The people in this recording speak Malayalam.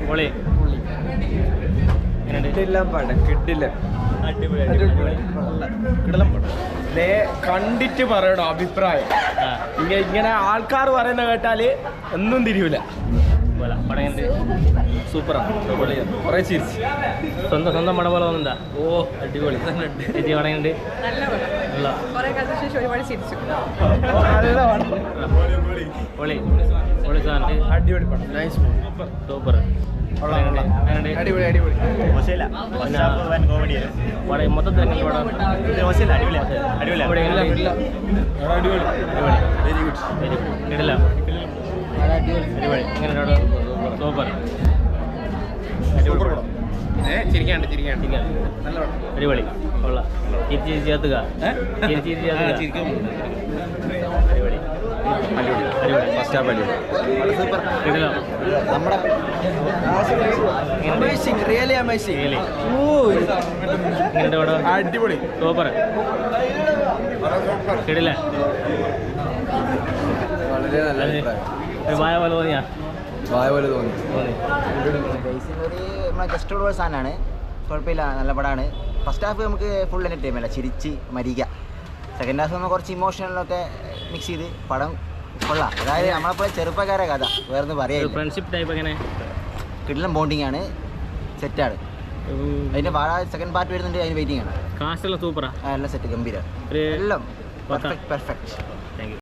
പൊളി കണ്ടിട്ട് പറയണോ അഭിപ്രായം. ഇങ്ങനെ ആൾക്കാർ പറയുന്ന കേട്ടാല് ഒന്നും തിരിയൂല. സൂപ്പറാണ്, കുറെ ചിരിച്ചു. സ്വന്തം പടം പോലെ തോന്നുന്നുണ്ടാ? ഓ അടിപൊളി ചേച്ചി പടയുണ്ട്. പൊളി പൊളി സാധനം. അടിപൊളി പടം, നൈസ് മൂവി, സൂപ്പർ. അടിപൊളി മൊത്തത്തിൽ വെരി ഗുഡ്. ഇടില്ല അടിപൊളി. എങ്ങനെ സൂപ്പർ. ചിരിക്കാണ്ട് അടിപൊളി. കൊള്ളാം. ചേർത്തുക അടിപൊളി. ഫസ്റ്റ് ഹാഫ് അടിപൊളി. ഇടില്ല നമ്മുടെ റിയലി അമേസിംഗ്. അടിപൊളി സൂപ്പർ. ഇടില്ല വളരെ നല്ല ഒരു മായ പോലെ തോന്നിയാ? വായ പോലെ തോന്നി. നമ്മളെ ജസ്റ്റ് ഉള്ള സാധനമാണ്, കുഴപ്പമില്ല, നല്ല പടമാണ്. ഫസ്റ്റ് ഹാഫ് നമുക്ക് ഫുൾ എൻ്റർടൈൻമെൻറ്റ്, ചിരിച്ച് മരിക്കുക. സെക്കൻഡ് ഹാഫ് നമ്മൾ കുറച്ച് ഇമോഷണലൊക്കെ മിക്സ് ചെയ്ത് പടം കൊള്ളാം. അതായത് നമ്മളെപ്പോലെ ചെറുപ്പക്കാരെ കഥ, വേറൊന്നും പറയാം. ഫ്രണ്ട്ഷിപ്പ് ടൈപ്പ് എങ്ങനെ? കിടിലം ബോണ്ടിങ് ആണ്, സെറ്റാണ്. അതിൻ്റെ സെക്കൻഡ് പാർട്ട് വരുന്നുണ്ട്, അതിന് വെയിറ്റിംഗ് ആണ്. കാസ്റ്റെല്ലാം സൂപ്പറാ, എല്ലാം സെറ്റ് ഗംഭീരം, എല്ലാം പെർഫെക്റ്റ്.